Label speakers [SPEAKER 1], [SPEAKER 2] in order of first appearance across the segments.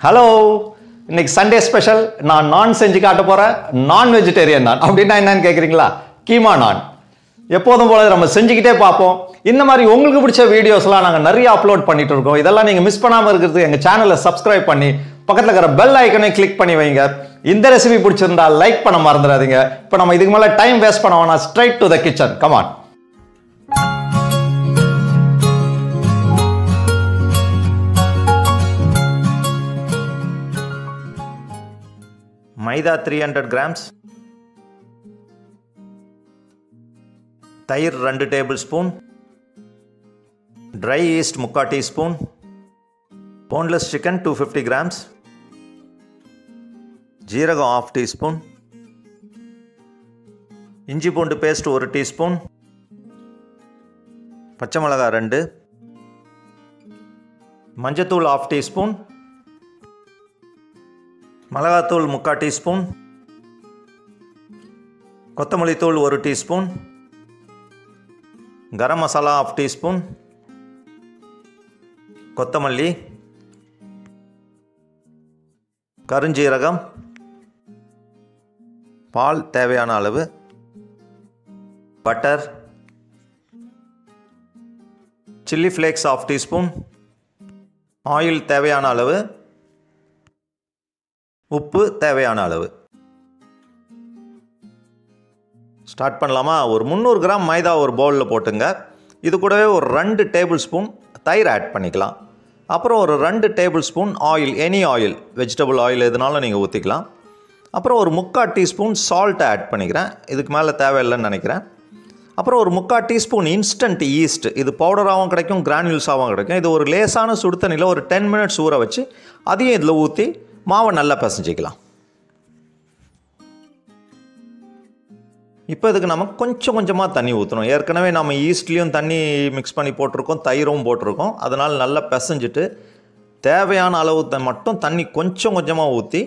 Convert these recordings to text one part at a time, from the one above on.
[SPEAKER 1] Hello, இன்னைக்கு Sunday special. நான் நான் செஞ்சு காட்ட போறேன். நான் வெஜிடேரியன் நான். அப்படின்னா என்னன்னு கேட்குறீங்களா? கீமா நான். எப்போதும் போல நம்ம செஞ்சுக்கிட்டே பார்ப்போம். இந்த மாதிரி உங்களுக்கு பிடிச்ச வீடியோஸ்லாம் நாங்கள் நிறைய அப்லோட் பண்ணிட்டு இருக்கோம். இதெல்லாம் நீங்கள் மிஸ் பண்ணாமல் இருக்கிறதுக்கு எங்கள் சேனலை சப்ஸ்கிரைப் பண்ணி பக்கத்தில் இருக்கிற பெல் ஐக்கனை கிளிக் பண்ணி வைங்க. இந்த ரெசிபி பிடிச்சிருந்தா லைக் பண்ண மறந்துடாதீங்க. இப்போ நம்ம இதுக்கு மேலே டைம் வேஸ்ட் பண்ண வேணாம். Straight to the kitchen. Come on. Maida 300 grams, தயிர் 2 tablespoon, dry yeast 3/4 teaspoon, boneless chicken 250 grams, ஜீரகம் 1/2 teaspoon, இஞ்சி பூண்டு பேஸ்ட் 1 teaspoon, பச்சை மிளகாய் 2, மஞ்சத்தூள் 1/2 teaspoon, மிளகாத்தூள் 3/4 teaspoon, கொத்தமல்லி தூள் 1 teaspoon, கரம் மசாலா 1/2 teaspoon, கொத்தமல்லி, கருஞ்சீரகம், பால் தேவையான அளவு, butter, chilli flakes 1/2 teaspoon, oil தேவையான அளவு, உப்பு தேவையான அளவு. ஸ்டார்ட் பண்ணலாமா? ஒரு 300 கிராம் மைதா ஒரு பவுலில் போட்டுங்க. இது கூடவே ஒரு 2 டேபிள் ஸ்பூன் தயிர் ஆட் பண்ணிக்கலாம். அப்புறம் ஒரு 2 table spoon oil, any oil, vegetable oil எதுனாலும் நீங்கள் ஊற்றிக்கலாம். அப்புறம் ஒரு 3/4 டீஸ்பூன் சால்ட் ஆட் பண்ணிக்கிறேன். இதுக்கு மேலே தேவையில்லைன்னு நினைக்கிறேன். அப்புறம் ஒரு 3/4 டீஸ்பூன் இன்ஸ்டன்ட் ஈஸ்ட். இது பவுடராகவும் கிடைக்கும், கிரானியூல்ஸாகவும் கிடைக்கும். இது ஒரு லேசான சுடு தண்ணியில் ஒரு 10 மினிட்ஸ் ஊற வச்சு அதையும் இதில் ஊற்றி மாவை நல்லா பிசைஞ்சிக்கலாம். இப்போ இதுக்கு நம்ம கொஞ்சம் கொஞ்சமாக தண்ணி ஊற்றணும். ஏற்கனவே நம்ம ஈஸ்ட்லேயும் தண்ணி மிக்ஸ் பண்ணி போட்டிருக்கோம், தயிரும் போட்டிருக்கோம். அதனால் நல்லா பிசைஞ்சிட்டு தேவையான அளவு மட்டும் தண்ணி கொஞ்சம் கொஞ்சமாக ஊற்றி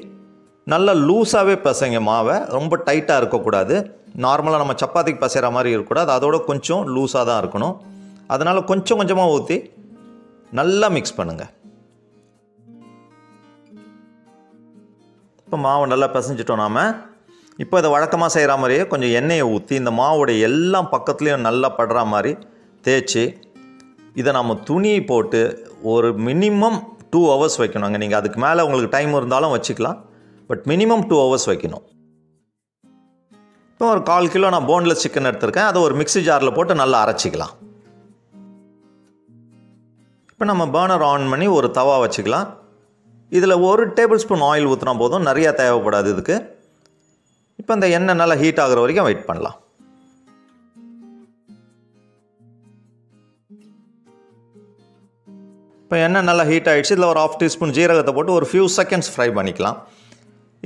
[SPEAKER 1] நல்லா லூஸாகவே பிசைங்க மாவை. ரொம்ப டைட்டாக இருக்கக்கூடாது. நார்மலாக நம்ம சப்பாத்திக்கு பிசைகிற மாதிரி இருக்கக்கூடாது. அதோட கொஞ்சம் லூஸாக தான் இருக்கணும். அதனால் கொஞ்சம் கொஞ்சமாக ஊற்றி நல்லா மிக்ஸ் பண்ணுங்கள். இப்போ மாவு நல்லா பிசைஞ்சிட்டோம் நாம். இப்போ இதை வழக்கமாக செய்கிற மாதிரியே கொஞ்சம் எண்ணெயை ஊற்றி இந்த மாவுடைய எல்லா பக்கத்துலேயும் நல்லா படுற மாதிரி தேய்ச்சி இதை நம்ம துணி போட்டு ஒரு மினிமம் 2 hours வைக்கணுங்க. நீங்கள் அதுக்கு மேலே உங்களுக்கு டைம் இருந்தாலும் வச்சுக்கலாம். பட் மினிமம் 2 hours வைக்கணும். இப்போ ஒரு 1/4 கிலோ நான் போன்லெஸ் சிக்கன் எடுத்திருக்கேன். அதை ஒரு மிக்ஸி ஜாரில் போட்டு நல்லா அரைச்சிக்கலாம். இப்போ நம்ம பர்னர் ஆன் பண்ணி ஒரு தவா வச்சுக்கலாம். இதில் 1 டேபிள் ஸ்பூன் ஆயில் ஊற்றினா போதும், நிறையா தேவைப்படாது இதுக்கு. இப்போ இந்த எண்ணெய் நல்லா ஹீட் ஆகிற வரைக்கும் வெயிட் பண்ணலாம். இப்போ எண்ணெய் நல்லா ஹீட் ஆகிடுச்சு. இதில் ஒரு 1/2 டீஸ்பூன் ஜீரகத்தை போட்டு ஒரு ஃபியூ செகண்ட்ஸ் ஃப்ரை பண்ணிக்கலாம்.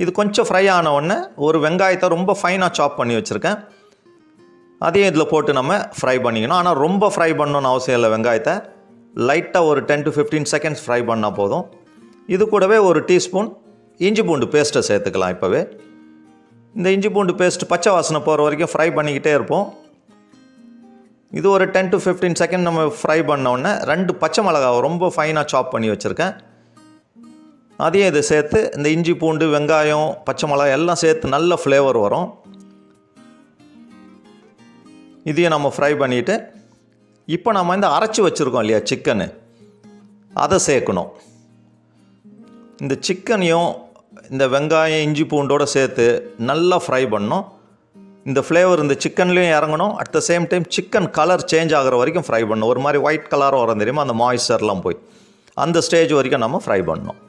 [SPEAKER 1] இது கொஞ்சம் ஃப்ரை ஆன உடனே ஒரு வெங்காயத்தை ரொம்ப ஃபைனாக சாப் பண்ணி வச்சுருக்கேன். அதையும் இதில் போட்டு நம்ம ஃப்ரை பண்ணிக்கணும். ஆனால் ரொம்ப ஃப்ரை பண்ணணும்னு அவசியம் இல்லை. வெங்காயத்தை லைட்டாக ஒரு 10 to 15 செகண்ட்ஸ் ஃப்ரை பண்ணால் போதும். இது கூடவே ஒரு டீஸ்பூன் இஞ்சி பூண்டு பேஸ்ட்டை சேர்த்துக்கலாம். இப்போவே இந்த இஞ்சி பூண்டு பேஸ்ட் பச்சை வாசனை போகிற வரைக்கும் ஃப்ரை பண்ணிக்கிட்டே இருப்போம். இது ஒரு 10 to 15 செகண்ட் நம்ம ஃப்ரை பண்ணோடனே 2 பச்சை மிளகாவை ரொம்ப ஃபைனாக சாப் பண்ணி வச்சுருக்கேன். அதையும் இதை சேர்த்து இந்த இஞ்சி பூண்டு வெங்காயம் பச்சை மிளகாய் எல்லாம் சேர்த்து நல்ல ஃப்ளேவர் வரும். இதையும் நம்ம ஃப்ரை பண்ணிவிட்டு இப்போ நம்ம இந்த அரைச்சி வச்சுருக்கோம் இல்லையா சிக்கனு, அதை சேர்க்கணும். இந்த சிக்கனையும் இந்த வெங்காயம் இஞ்சி பூண்டோடு சேர்த்து நல்லா ஃப்ரை பண்ணணும். இந்த ஃப்ளேவர் இந்த சிக்கன்லேயும் இறங்கணும். At the same time chicken colour change ஆகிற வரைக்கும் ஃப்ரை பண்ணணும். ஒரு மாதிரி ஒயிட் கலராக வரும் தெரியுமா, அந்த மாய்ஸ்சர்லாம் போய் அந்த ஸ்டேஜ் வரைக்கும் நம்ம ஃப்ரை பண்ணணும்.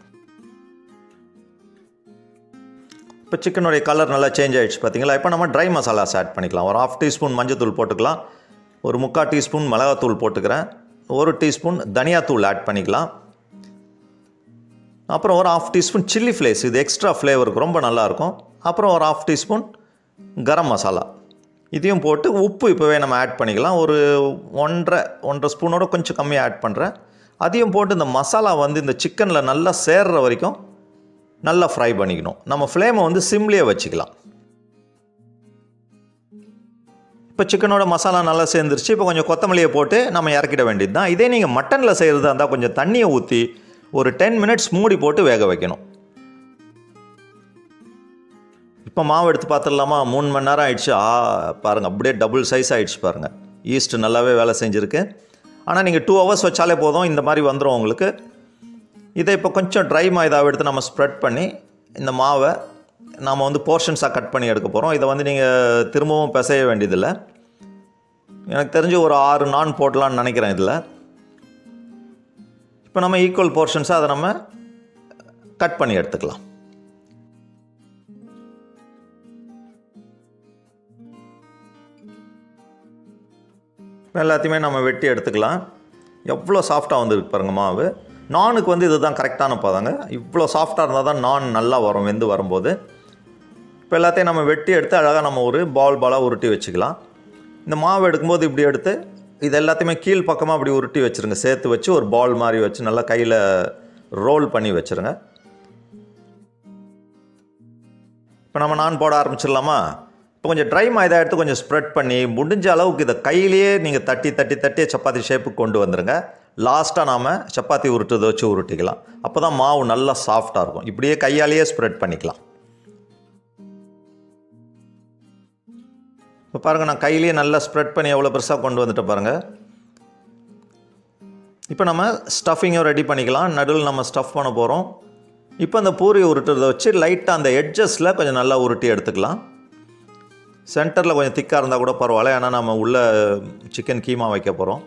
[SPEAKER 1] இப்போ சிக்கனுடைய கலர் நல்லா சேஞ்ச் ஆகிடுச்சு பார்த்தீங்களா. இப்போ நம்ம ட்ரை மசாலாஸ் ஆட் பண்ணிக்கலாம். ஒரு 1/2 டீஸ்பூன் மஞ்சத்தூள் போட்டுக்கலாம். ஒரு 3/4 டீஸ்பூன் மிளகாத்தூள் போட்டுக்கிறேன். 1 டீஸ்பூன் தனியாத்தூள் ஆட் பண்ணிக்கலாம். அப்புறம் ஒரு 1/2 டீஸ்பூன் சில்லி ஃப்ளேக்ஸ், இது எக்ஸ்ட்ரா ஃப்ளேவருக்கு ரொம்ப நல்லாயிருக்கும். அப்புறம் ஒரு 1/2 டீஸ்பூன் கரம் மசாலா, இதையும் போட்டு உப்பு இப்போவே நம்ம ஆட் பண்ணிக்கலாம். ஒரு 1.5 ஸ்பூனோட கொஞ்சம் கம்மியாக ஆட் பண்ணுறேன். அதையும் போட்டு இந்த மசாலா வந்து இந்த சிக்கனில் நல்லா சேர்கிற வரைக்கும் நல்லா ஃப்ரை பண்ணிக்கணும். நம்ம ஃப்ளேமை வந்து சிம்லேயே வச்சுக்கலாம். இப்போ சிக்கனோட மசாலா நல்லா சேர்ந்துருச்சு. இப்போ கொஞ்சம் கொத்தமல்லியை போட்டு நம்ம இறக்கிட வேண்டியது தான். இதே நீங்கள் மட்டனில் செய்கிறதா இருந்தால் கொஞ்சம் தண்ணியை ஊற்றி ஒரு 10 மினிட்ஸ் மூடி போட்டு வேக வைக்கணும். இப்போ மாவு எடுத்து பார்த்துடலாமா? 3 மணி நேரம் ஆயிடுச்சு. பாருங்கள், அப்படியே டபுள் சைஸ் ஆகிடுச்சு பாருங்கள். ஈஸ்ட் நல்லாவே வேலை செஞ்சுருக்கு. ஆனால் நீங்கள் 2 ஹவர்ஸ் வச்சாலே போதும், இந்த மாதிரி வந்துடும் உங்களுக்கு. இதை இப்போ கொஞ்சம் ட்ரை மைதாவை எடுத்து நம்ம ஸ்ப்ரெட் பண்ணி இந்த மாவை நாம் வந்து போர்ஷன்ஸாக கட் பண்ணி எடுக்க போகிறோம். இதை வந்து நீங்கள் திரும்பவும் பிசைய வேண்டியதில்லை. எனக்கு தெரிஞ்சு ஒரு 6 நான் போடலான்னு நினைக்கிறேன் இதில். இப்போ நம்ம ஈக்குவல் போர்ஷன்ஸாக அதை நம்ம கட் பண்ணி எடுத்துக்கலாம். எல்லாத்தையுமே நம்ம வெட்டி எடுத்துக்கலாம். எவ்வளோ சாஃப்டாக வந்துருக்கு பாருங்கள் மாவு. நானுக்கு வந்து இதுதான் கரெக்டான பதங்க. இவ்வளோ சாஃப்டாக இருந்தால் தான் நான் நல்லா வரும் வெந்து வரும்போது. இப்போ எல்லாத்தையும் நம்ம வெட்டி எடுத்து அழகாக நம்ம ஒரு பாலாக உருட்டி வச்சுக்கலாம். இந்த மாவு எடுக்கும்போது இப்படி எடுத்து இது எல்லாத்தையுமே கீழ் பக்கமாக அப்படி உருட்டி வச்சுருங்க. சேர்த்து வச்சு ஒரு பால் மாதிரி வச்சு நல்லா கையில் ரோல் பண்ணி வச்சுருங்க. இப்போ நம்ம நான் போட ஆரம்பிச்சிடலாமா? இப்போ கொஞ்சம் ட்ரை மைதா எடுத்து கொஞ்சம் ஸ்ப்ரெட் பண்ணி முடிஞ்ச அளவுக்கு இதை கையிலேயே நீங்கள் தட்டி சப்பாத்தி ஷேப்புக்கு கொண்டு வந்துடுங்க. லாஸ்ட்டாக நாம் சப்பாத்தி உருட்டுறதை வச்சு உருட்டிக்கலாம். அப்போ தான் மாவு நல்லா சாஃப்டாக இருக்கும். இப்படியே கையாலேயே ஸ்ப்ரெட் பண்ணிக்கலாம். இப்போ பாருங்கள், நான் கையிலேயே நல்லா ஸ்ப்ரெட் பண்ணி எவ்வளோ பெருசாக கொண்டு வந்துட்டு பாருங்கள். இப்போ நம்ம ஸ்டஃபிங்கும் ரெடி பண்ணிக்கலாம். நடுவில் நம்ம ஸ்டஃப் பண்ண போகிறோம். இப்போ அந்த பூரி உருட்டுறதை வச்சு லைட்டாக அந்த எட்ஜஸில் கொஞ்சம் நல்லா உருட்டி எடுத்துக்கலாம். சென்டரில் கொஞ்சம் திக்காக இருந்தால் கூட பரவாயில்ல, ஏன்னா நம்ம உள்ள சிக்கன் கீமா வைக்க போகிறோம்.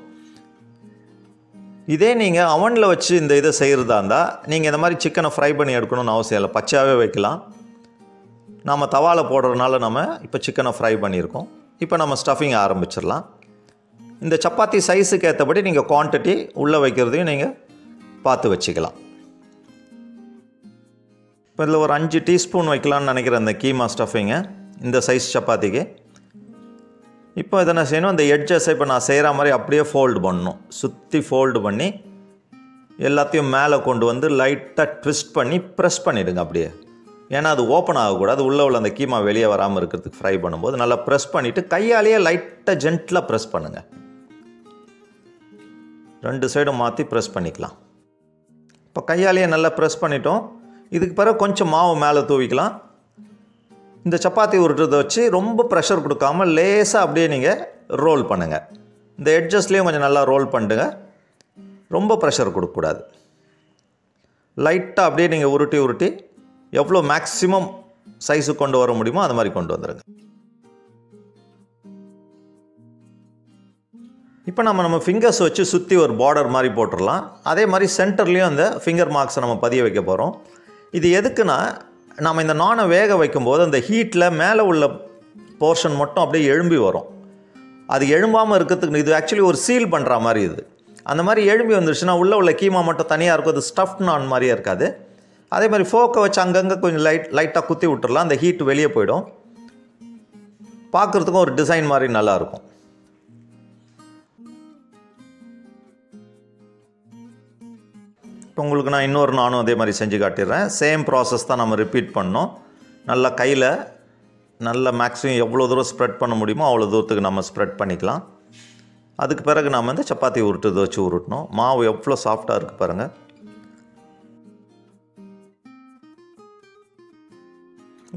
[SPEAKER 1] இதே நீங்கள் அவனில் வச்சு இந்த இதை செய்கிறதா இருந்தால் நீங்கள் இந்த மாதிரி சிக்கனை ஃப்ரை பண்ணி எடுக்கணும்னு அவசியம் இல்லை, பச்சையாகவே வைக்கலாம். நம்ம தவாவில் போடுறதுனால நம்ம இப்போ சிக்கனை ஃப்ரை பண்ணியிருக்கோம். இப்போ நம்ம ஸ்டஃபிங் ஆரம்பிச்சிடலாம். இந்த சப்பாத்தி சைஸுக்கு ஏற்றபடி நீங்கள் குவான்டிட்டி உள்ளே வைக்கிறதையும் நீங்கள் பார்த்து வச்சுக்கலாம். இப்போ இதில் ஒரு 5 டீஸ்பூன் வைக்கலான்னு நினைக்கிறேன் இந்த கீமா ஸ்டஃபிங்கை, இந்த சைஸ் சப்பாத்திக்கு. இப்போ இதை என்ன செய்யணும், இந்த எட்ஜஸை இப்போ நான் செய்கிற மாதிரி அப்படியே ஃபோல்டு பண்ணணும். சுற்றி ஃபோல்டு பண்ணி எல்லாத்தையும் மேலே கொண்டு வந்து லைட்டாக ட்விஸ்ட் பண்ணி ப்ரெஸ் பண்ணிவிடுங்க அப்படியே. ஏன்னா அது ஓப்பன் ஆகக்கூடாது, உள்ளே உள்ள அந்த கீமா வெளியே வராமல் இருக்கிறதுக்கு ஃப்ரை பண்ணும்போது நல்லா ப்ரெஸ் பண்ணிவிட்டு கையாலேயே லைட்டாக ஜென்டிலாக ப்ரெஸ் பண்ணுங்கள். 2 சைடும் மாற்றி ப்ரெஸ் பண்ணிக்கலாம். இப்போ கையாலேயே நல்லா ப்ரெஸ் பண்ணிட்டோம். இதுக்கு பிறகு கொஞ்சம் மாவு மேலே தூவிக்கலாம். இந்த சப்பாத்தி உருட்டுறதை வச்சு ரொம்ப ப்ரெஷர் கொடுக்காமல் லேசாக அப்படியே நீங்கள் ரோல் பண்ணுங்கள். இந்த எட்ஜஸ்ட்லேயும் கொஞ்சம் நல்லா ரோல் பண்ணுங்க. ரொம்ப ப்ரெஷர் கொடுக்கக்கூடாது. லைட்டாக அப்படியே நீங்கள் உருட்டி எவ்வளோ மேக்ஸிமம் சைஸுக்கு கொண்டு வர முடியுமோ அது மாதிரி கொண்டு வந்துடுங்க. இப்போ நம்ம ஃபிங்கர்ஸ் வச்சு சுற்றி ஒரு பார்டர் மாதிரி போட்டுடலாம். அதே மாதிரி சென்டர்லேயும் அந்த ஃபிங்கர் மார்க்ஸை நம்ம பதிய வைக்க போகிறோம். இது எதுக்குன்னா, நம்ம இந்த நானை வேக வைக்கும்போது அந்த ஹீட்டில் மேலே உள்ள போர்ஷன் மட்டும் அப்படியே எழும்பி வரும். அது எழும்பாமல் இருக்கிறதுக்கு இது ஆக்சுவலி ஒரு சீல் பண்ணுற மாதிரி. இது அந்த மாதிரி எழும்பி வந்துருச்சுன்னா உள்ள கீமா மட்டும் தனியாக இருக்கும். அது ஸ்டஃப்ட் நான் மாதிரியே இருக்காது. அதே மாதிரி ஃபோக்கை வச்சு அங்கங்கே கொஞ்சம் லைட்டாக குத்தி விட்டுறலாம். அந்த ஹீட் வெளியே போயிடும். பார்க்குறதுக்கும் ஒரு டிசைன் மாதிரி நல்லாயிருக்கும். இப்போ உங்களுக்கு நான் இன்னொரு நானும் அதே மாதிரி செஞ்சு காட்டிடுறேன். சேம் ப்ராசஸ் தான் நம்ம ரிப்பீட் பண்ணோம். நல்லா கையில் நல்லா மேக்ஸிமம் எவ்வளோ தூரம் ஸ்ப்ரெட் பண்ண முடியுமோ அவ்வளோ தூரத்துக்கு நம்ம ஸ்ப்ரெட் பண்ணிக்கலாம். அதுக்கு பிறகு நாம் வந்து சப்பாத்தி உருட்டுறதை வச்சு உருட்டணும். மாவு எவ்வளோ சாஃப்டாக இருக்குது பாருங்கள்.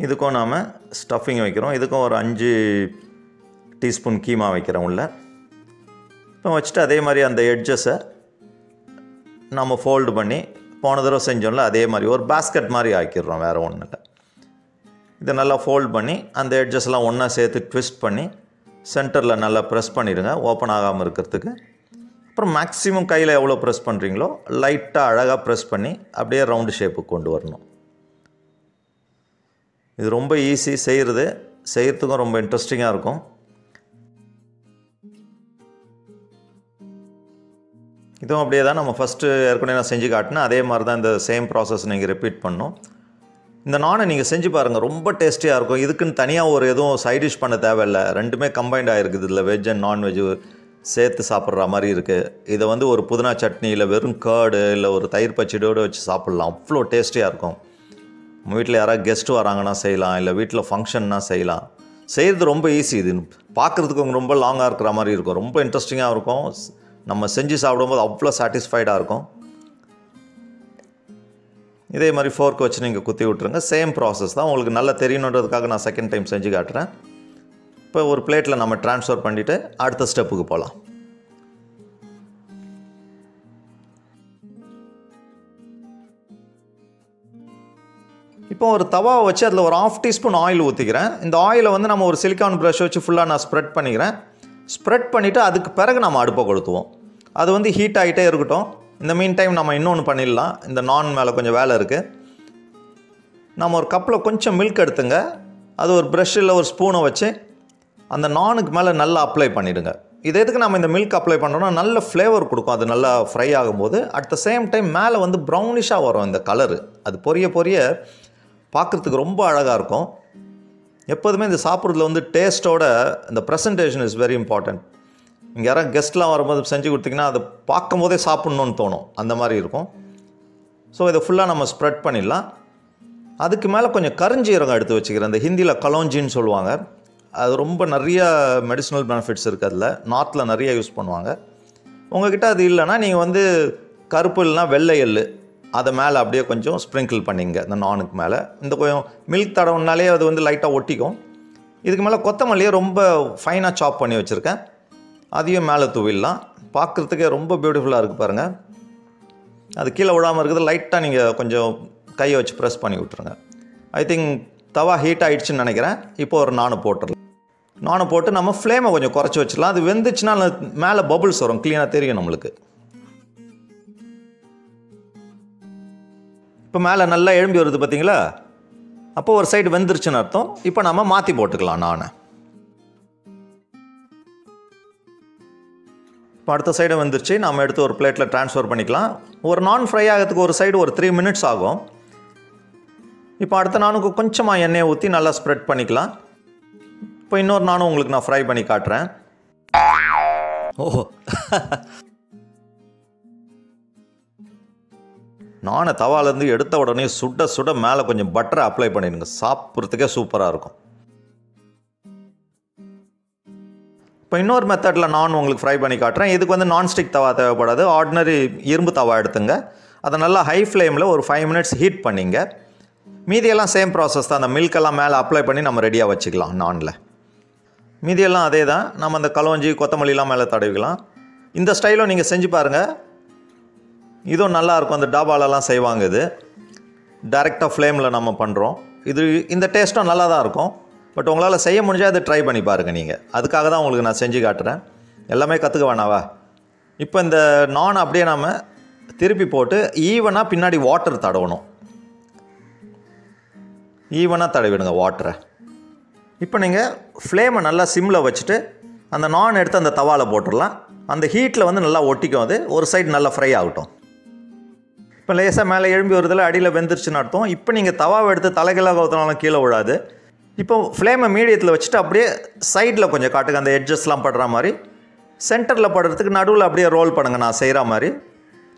[SPEAKER 1] இதுக்கும் நாம் ஸ்டஃபிங் வைக்கிறோம். இதுக்கும் ஒரு 5 டீஸ்பூன் கீமா வைக்கிறோம் உள்ள. இப்போ வச்சுட்டு அதே மாதிரி அந்த எட்ஜஸை நம்ம ஃபோல்டு பண்ணி போன தடவை செஞ்சோம்ல அதே மாதிரி ஒரு பேஸ்கெட் மாதிரி ஆக்கிடுறோம், வேறு ஒன்றும் இல்லை. இதை நல்லா ஃபோல்ட் பண்ணி அந்த எட்ஜஸ்லாம் ஒன்றா சேர்த்து ட்விஸ்ட் பண்ணி சென்டரில் நல்லா ப்ரெஸ் பண்ணிடுங்க, ஓப்பன் ஆகாமல் இருக்கிறதுக்கு. அப்புறம் மேக்ஸிமம் கையில் எவ்வளோ ப்ரெஸ் பண்ணுறீங்களோ லைட்டாக அழகாக ப்ரெஸ் பண்ணி அப்படியே ரவுண்டு ஷேப்புக்கு கொண்டு வரணும். இது ரொம்ப ஈஸி செய்கிறதுக்கும் ரொம்ப இன்ட்ரெஸ்டிங்காக இருக்கும். இதுவும் அப்படியே தான் நம்ம ஃபஸ்ட்டு ஏற்கனவே நான் செஞ்சு காட்டினேன். அதே மாதிரி தான் இந்த சேம் ப்ராசஸ் நீங்கள் ரிப்பீட் பண்ணணும். இந்த நானை நீங்கள் செஞ்சு பாருங்கள், ரொம்ப டேஸ்டியாக இருக்கும். இதுக்குன்னு தனியாக ஒரு எதுவும் சைட் டிஷ் பண்ண தேவையில்லை. ரெண்டுமே கம்பைண்ட் ஆகிருக்குது. இதில் வெஜ் அண்ட் நான்வெஜ் சேர்த்து சாப்பிட்ற மாதிரி இருக்குது. இதை வந்து ஒரு புதினா சட்னி இல்லை வெறும் கர்டு இல்லை ஒரு தயிர் பச்சடியோடு வச்சு சாப்பிட்லாம். அவ்வளோ டேஸ்டியாக இருக்கும். நம்ம வீட்டில் யாராவது கெஸ்ட்டு வராங்கன்னா செய்யலாம், இல்லை வீட்டில் ஃபங்க்ஷன்னா செய்யலாம். செய்கிறது ரொம்ப ஈஸி. இது பார்க்குறதுக்கு ரொம்ப லாங்காக இருக்கிற மாதிரி இருக்கும். ரொம்ப இன்ட்ரெஸ்டிங்காக இருக்கும். நம்ம செஞ்சு சாப்பிடும்போது அவ்வளோ சாட்டிஸ்ஃபைடாக இருக்கும். இதே மாதிரி ஃபோர்க் வச்சு நீங்கள் குத்தி விட்ருங்க. சேம் ப்ராசஸ் தான். உங்களுக்கு நல்லா தெரியணுன்றதுக்காக நான் செகண்ட் டைம் செஞ்சு காட்டுறேன். இப்போ ஒரு பிளேட்டில் நம்ம ட்ரான்ஸ்ஃபர் பண்ணிவிட்டு அடுத்த ஸ்டெப்புக்கு போகலாம். இப்போ ஒரு தவாவை வச்சு அதில் ஒரு 1/2 டீஸ்பூன் ஆயில் ஊற்றிக்கிறேன். இந்த ஆயிலை வந்து நம்ம ஒரு சிலிக்கான் ப்ரஷ் வச்சு ஃபுல்லாக நான் ஸ்ப்ரெட் பண்ணிக்கிறேன். ஸ்ப்ரெட் பண்ணிவிட்டு அதுக்கு பிறகு நம்ம அடுப்பை கொளுத்துவோம். அது வந்து ஹீட் ஆகிட்டே இருக்கட்டும். இந்த மீன் டைம் நம்ம இன்னொன்று பண்ணிடலாம். இந்த நான் மேலே கொஞ்சம் வேலை இருக்குது. நம்ம ஒரு கப்பில் கொஞ்சம் மில்க் எடுத்துங்க. அது ஒரு ப்ரஷ்ஷில் ஒரு ஸ்பூனை வச்சு அந்த நானுக்கு மேலே நல்லா அப்ளை பண்ணிவிடுங்க. இது எதுக்கு நம்ம இந்த மில்க் அப்ளை பண்ணுறோன்னா நல்ல ஃப்ளேவர் கொடுக்கும். அது நல்லா ஃப்ரை ஆகும்போது அட் த சேம் டைம் மேலே வந்து ப்ரௌனிஷாக வரும் இந்த கலரு. அது பொரிய பொரிய பார்க்குறதுக்கு ரொம்ப அழகாக இருக்கும். எப்போதுமே இந்த சாப்பிட்றதுல வந்து டேஸ்ட்டோட இந்த ப்ரெசன்டேஷன் இஸ் வெரி இம்பார்ட்டண்ட். இங்கே யாராவது கெஸ்ட்லாம் வரும்போது செஞ்சு கொடுத்திங்கன்னா அதை பார்க்கும் போதே சாப்பிட்ணுன்னு தோணும். அந்த மாதிரி இருக்கும். ஸோ இதை ஃபுல்லாக நம்ம ஸ்ப்ரெட் பண்ணிடலாம். அதுக்கு மேலே கொஞ்சம் கருஞ்சீரகம் எடுத்து வச்சுக்கிறேன். இந்த ஹிந்தியில் கலோஞ்சின்னு சொல்லுவாங்க. அது ரொம்ப நிறைய மெடிசினல் பெனிஃபிட்ஸ் இருக்குது. அதில் நார்த்தில் நிறைய யூஸ் பண்ணுவாங்க. உங்கள்கிட்ட அது இல்லைன்னா நீங்கள் வந்து கருப்பு இல்லைனா வெள்ளை எள்ளு அதை மேலே அப்படியே கொஞ்சம் ஸ்ப்ரிங்கிள் பண்ணிங்க இந்த நானுக்கு மேலே. இந்த கொஞ்சம் மில்க் தடவுனாலே அது வந்து லைட்டாக ஒட்டிக்கும். இதுக்கு மேலே கொத்தமல்லியை ரொம்ப ஃபைனாக சாப் பண்ணி வச்சுருக்கேன். அதையும் மேலே தூவிடலாம். பார்க்குறதுக்கே ரொம்ப பியூட்டிஃபுல்லாக இருக்குது பாருங்கள். அது கீழே விழாமல் இருக்குது. லைட்டாக நீங்கள் கொஞ்சம் கையை வச்சு ப்ரெஸ் பண்ணி விட்ருங்க. ஐ திங்க் தவா ஹீட் ஆகிடுச்சின்னு நினைக்கிறேன். இப்போ ஒரு நானு போட்டுடலாம். நானு போட்டு நம்ம ஃப்ளேமை கொஞ்சம் குறைச்சி வச்சிடலாம். அது வெந்துச்சுன்னா மேலே பபுள்ஸ் வரும். க்ளீனாக தெரியும் நம்மளுக்கு. இப்போ மேலே நல்லா எழும்பி வருது பார்த்தீங்களா? அப்போ ஒரு சைடு வெந்துருச்சுன்னு அர்த்தம். இப்போ நம்ம மாற்றி போட்டுக்கலாம் நானை. இப்போ அடுத்த சைடு வந்துருச்சு. நம்ம எடுத்து ஒரு பிளேட்டில் ட்ரான்ஸ்ஃபர் பண்ணிக்கலாம். ஒரு நான் ஃப்ரை ஆகிறதுக்கு ஒரு சைடு ஒரு 3 மினிட்ஸ் ஆகும். இப்போ அடுத்த நானுக்கு கொஞ்சமாக எண்ணெயை ஊற்றி நல்லா ஸ்ப்ரெட் பண்ணிக்கலாம். இப்போ இன்னொரு நானும் உங்களுக்கு நான் ஃப்ரை பண்ணி காட்டுறேன். ஓஹோ, நானை தவாலேருந்து எடுத்த உடனே சுட சுட மேலே கொஞ்சம் பட்டரை அப்ளை பண்ணிடுங்க. சாப்பிட்றதுக்கே சூப்பராக இருக்கும். இப்போ இன்னொரு மெத்தடில் நான் உங்களுக்கு ஃப்ரை பண்ணி காட்டுறேன். இதுக்கு வந்து நான்ஸ்டிக் தவா தேவைப்படாது. ஆர்டினரி இரும்பு தவா எடுத்துங்க. அதை நல்லா ஹை ஃப்ளேமில் ஒரு 5 மினிட்ஸ் ஹீட் பண்ணிங்க. மீதியெல்லாம் சேம் ப்ராசஸ் தான். அந்த மில்கெல்லாம் மேலே அப்ளை பண்ணி நம்ம ரெடியாக வச்சுக்கலாம் நானில். மீதியெல்லாம் அதே தான். நம்ம அந்த கலோஞ்சி கொத்தமல்லிலாம் மேலே தடவிக்கலாம். இந்த ஸ்டைலும் நீங்கள் செஞ்சு பாருங்கள். இதுவும் நல்லாயிருக்கும். அந்த டாபாலெல்லாம் செய்வாங்க. இது டைரெக்டாக ஃப்ளேமில் நம்ம பண்ணுறோம். இந்த டேஸ்ட்டும் நல்லா தான் இருக்கும். பட் உங்களால் செய்ய முடிஞ்சால் அதை ட்ரை பண்ணி பாருங்கள் நீங்கள். அதுக்காக தான் உங்களுக்கு நான் செஞ்சு காட்டுறேன். எல்லாமே கற்றுக்க வேணாவா? இப்போ இந்த நான் அப்படியே நாம் திருப்பி போட்டு ஈவனாக பின்னாடி வாட்டர் தடவணும். ஈவனாக தடவிடுங்க வாட்டரை. இப்போ நீங்கள் ஃப்ளேமை நல்லா சிம்மில் வச்சுட்டு அந்த நான் எடுத்து அந்த தவாவில் போட்டுடலாம். அந்த ஹீட்டில் வந்து நல்லா ஒட்டிக்கும். அது ஒரு சைடு நல்லா ஃப்ரை ஆகட்டும். இப்போ லேசாக மேலே எழும்பி வருதில் அடியில் வெந்துருச்சுன்னு அர்த்தம். இப்போ நீங்கள் தவாவை எடுத்து தலைகளாக ஊற்றினாலும் கீழே விழாது. இப்போ ஃப்ளேமை மீடியத்தில் வச்சுட்டு அப்படியே சைடில் கொஞ்சம் காட்டுங்க. அந்த எட்ஜஸ்லாம் படுற மாதிரி சென்டரில் படுறதுக்கு நடுவில் அப்படியே ரோல் பண்ணுங்கள். நான் செய்கிற மாதிரி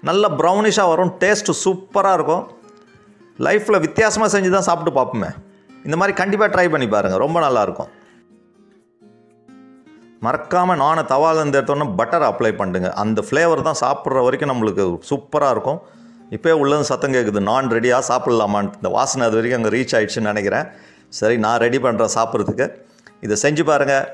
[SPEAKER 1] நல்ல ப்ரௌனிஷாக வரும். டேஸ்ட்டு சூப்பராக இருக்கும். லைஃப்பில் வித்தியாசமாக செஞ்சு தான் சாப்பிட்டு பார்ப்போமே. இந்த மாதிரி கண்டிப்பாக ட்ரை பண்ணி பாருங்கள். ரொம்ப நல்லாயிருக்கும். மறக்காமல் நானை தவாலேருந்து எடுத்தோன்னே பட்டரை அப்ளை பண்ணுங்க. அந்த ஃப்ளேவர் தான் சாப்பிட்ற வரைக்கும் நம்மளுக்கு சூப்பராக இருக்கும். இப்போயே உள்ளது சத்தம் கேட்குது. நான் ரெடியாக சாப்பிட்லாமான்ட்டு. இந்த வாசனை அது வரைக்கும் அங்கே ரீச் ஆகிடுச்சுன்னு நினைக்கிறேன். சரி, நான் ரெடி பண்ணுறேன் சாப்பிட்றதுக்கு. இதை செஞ்சு பாருங்கள்.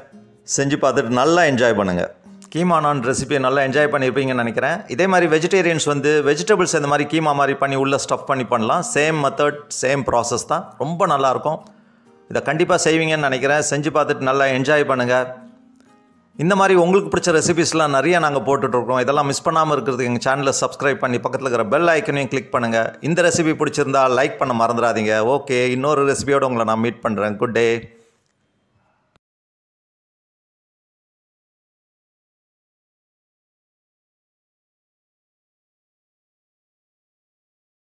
[SPEAKER 1] செஞ்சு பார்த்துட்டு நல்லா என்ஜாய் பண்ணுங்கள். கீமா நான் ரெசிபியை நல்லா என்ஜாய் பண்ணியிருப்பீங்கன்னு நினைக்கிறேன். இதே மாதிரி வெஜிடேரியன்ஸ் வந்து வெஜிடபிள்ஸ் இந்த மாதிரி கீமா மாதிரி பண்ணி உள்ளே ஸ்டஃப் பண்ணி பண்ணலாம். சேம் மெத்தட், சேம் ப்ராசஸ் தான். ரொம்ப நல்லாயிருக்கும். இதை கண்டிப்பாக செய்வீங்கன்னு நினைக்கிறேன். செஞ்சு பார்த்துட்டு நல்லா என்ஜாய் பண்ணுங்கள். இந்த மாதிரி உங்களுக்கு பிடிச்ச ரெசிபிஸ்லாம் நிறையா நாங்கள் போட்டுட்ருக்கோம். இதெல்லாம் மிஸ் பண்ணாமல் இருக்கிறதுக்கு எங்கள் சேனலை சப்ஸ்கிரைப் பண்ணி பக்கத்தில் இருக்கிற பெல் ஐக்கனையும் கிளிக் பண்ணுங்கள். இந்த ரெசிபி பிடிச்சிருந்தா லைக் பண்ண மறந்துடாதீங்க. ஓகே, இன்னொரு ரெசிபியோடு உங்களை நான் மீட் பண்ணுறேன். Good day.